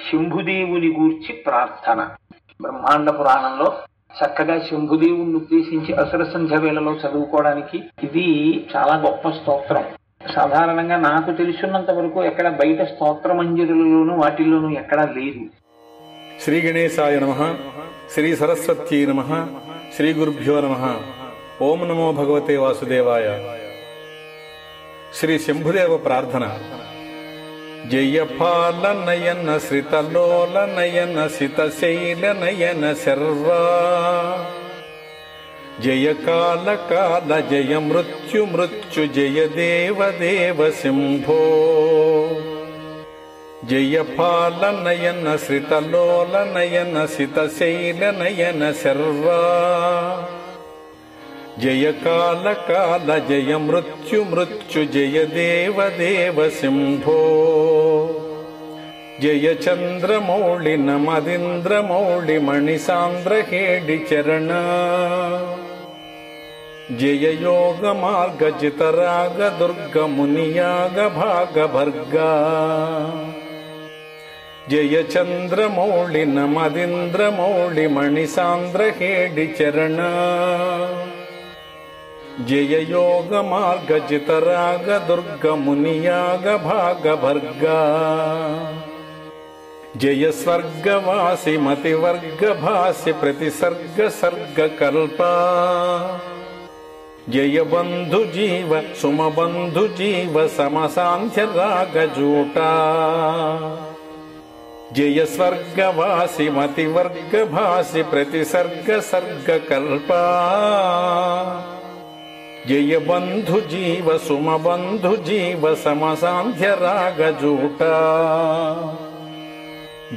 శంభుదేవుని గూర్చి ప్రార్థన. బ్రహ్మాండ పురాణంలో చక్కగా శంభుదేవుని ఉద్దేశించి అసుర సంధ్య వేళలో చదువుకోవడానికి ఇది చాలా గొప్ప స్తోత్రం. సాధారణంగా నాకు తెలుసున్నంత వరకు ఎక్కడ బయట స్తోత్ర మంజరులలోనూ వాటిల్లోనూ ఎక్కడా లేదు. శ్రీ గణేశాయ నమః, శ్రీ సరస్వత్యై నమః, శ్రీ గురుభ్యో నమః. ఓం నమో భగవతే వాసుదేవాయ. శ్రీ శంభుదేవ ప్రార్థన. జయపాల నయన శ్రితలోల నయన సితశైల నయన శర్వా, జయ కాల కాల జయ మృత్యు మృత్యు జయ దేవ దేవ శంభో. జయపాల నయన శ్రితలోల నయన సితశైల నయన శర్వా, జయ కాల కాల జయ మృత్యు మృత్యు జయ దేవ దేవ శంభో. జయ చంద్రమౌళి నమదింద్రమౌళి మణిసాంద్రహేడి చరణ, జయ యోగ మార్గ జితరాగ దుర్గ మునియాగ భాగ భర్గా. జయ చంద్రమౌళి నమదింద్రమౌళి మణిసాంద్రహేడి చరణ, జయ యోగ మార్గ జితరాగ దుర్గ మునియాగ భాగ భర్గా. జయ స్వర్గవాసి మతివర్గ భాసి ప్రతిసర్గ సర్గ కల్ప, జయ బంధు జీవ సుమబంధు జీవ సమసాంధ్య రాగ జూట. జయ స్వర్గవాసి మతివర్గ భాసి ప్రతిసర్గ సర్గ కల్ప, జయ బంధు జీవ సుమబంధు జీవ సమసాంధ్య రాగ జూట.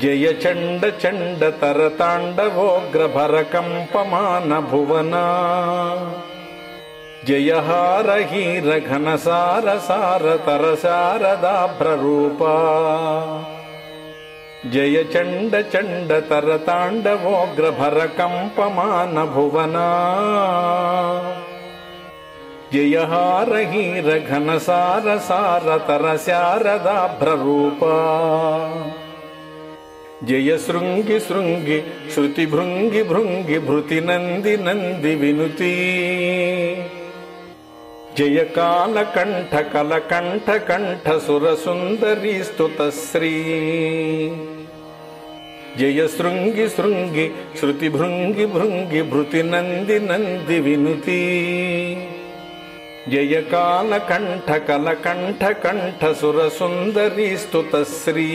జయ చండ చండ తరతాండవోగ్ర భరకంపమాన భువన, జయ హార హీర ఘన సార సార తర శారదాభ్ర రూప. జయ చండ చండ తరతాండవోగ్ర భరకంపమాన భువన, జయ హార హీర ఘన సార సార తర శారదాభ్ర రూప. జయ శృంగి శృంగి శృతి భృంగి భృంగి భృతి నంది నంది వినుతి. జయ కాల కంఠ కల కంఠ కంఠ సుర సుందరీ స్తుత శ్రీ. జయ శృంగి శృంగి శృతి భృంగి భృంగి భృతి నంది నంది వినుతి. జయ కాల కంఠ కల కంఠ కంఠ సుర సుందరీ స్తుత శ్రీ.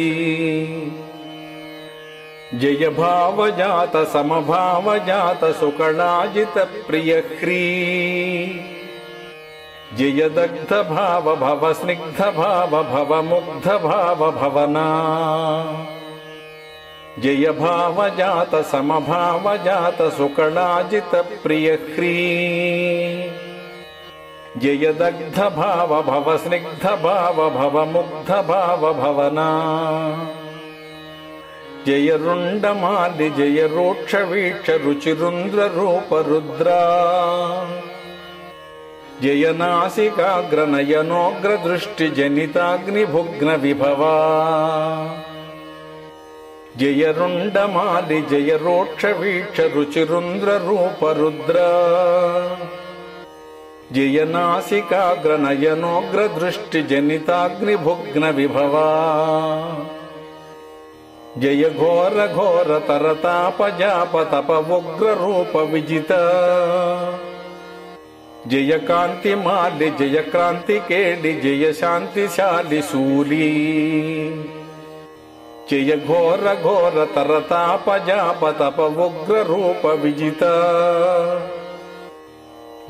జయ భావజాత సమభావజాత సుకళాజిత ప్రియ హ్రీ. జయ దగ్ధ భావ భవ స్నిగ్ధ భావ భవ ముగ్ధ భావ భవనా. జయ భావజాత సమభావజాత సుకళాజిత ప్రియ హ్రీ. జయ దగ్ధ భావ భవ స్నిగ్ధ భావ భవ ముగ్ధ భావ భవనా. జయ రుండమాలి జయ రోక్ష వీక్ష రుచిరుంద్ర రూప రుద్రా. జయ నాసికాగ్ర నయనోగ్ర దృష్టి జనితాగ్ని భుగ్న విభవా. జయ రుండమాలి జయ రోక్ష వీక్ష రుచిరుంద్ర రూప రుద్రా. జయ నాసికాగ్ర నయనోగ్ర దృష్టి జనితాగ్ని భుగ్న విభవా. జయ ఘోర ఘోర తరతాప జాప తప ఉగ్ర రూప విజిత. జయ కాంతి మాలి జయ క్రాంతి కేళి జయ శాంతిశాలి శూలి. జయ ఘోర ఘోర తరతాప జాప తప ఉగ్ర రూప విజిత.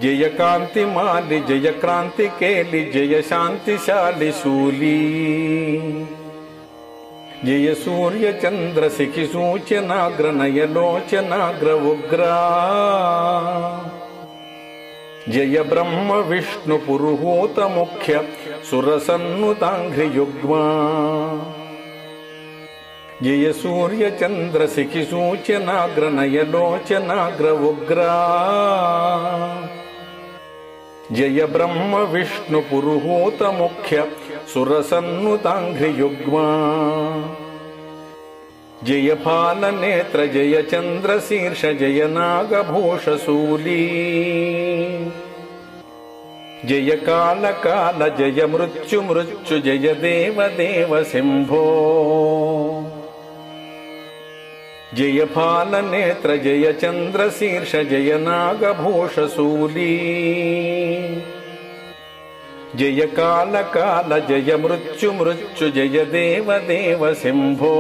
జయ కాంతి మాలి జయ క్రాంతి కేళి జయ శాంతిశాలి శూలి. జయ సూర్య చంద్ర శిఖి సూచనాగ్ర నయలోచనాగ్ర ఉగ్రా. జయ బ్రహ్మ విష్ణు పురుహూత ముఖ్య సురసన్నుతాంఘ్రి యుగ్మా. జయ సూర్య చంద్ర శిఖి సూచనాగ్ర నయలోచనాగ్ర ఉగ్రా. జయ బ్రహ్మ విష్ణు పురుహూత ముఖ్య సురసన్నుతాంఘ్రి యుగ్మా. జయ పాలనేత్ర జయ చంద్రశీర్ష జయ నాగభూషశూలీ జయ కాల కాల జయ మృత్యు మృత్యు జయ దేవ దేవ శంభో జయ పాలనేత్ర జయ చంద్రశీర్ష జయ నాగభూషశూలీ జయ కాల కాల జయ మృత్యు మృత్యు జయ దేవ దేవ శంభో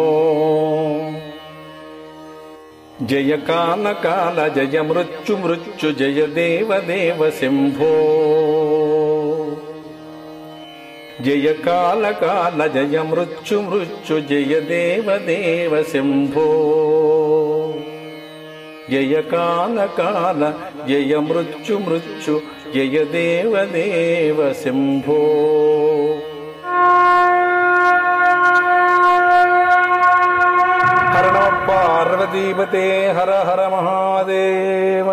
జయ కాల కాల జయ మృత్యు మృత్యు జయ దేవ దేవ శంభో జయ కాల కాల జయ మృత్యు మృత్యు జయ దేవ దేవ శంభో జయ కాల కాల జయ మృత్యు మృత్యు జయ దేవ దేవ శంభో. హర నమః పార్వతీపతే హర హర మహాదేవ.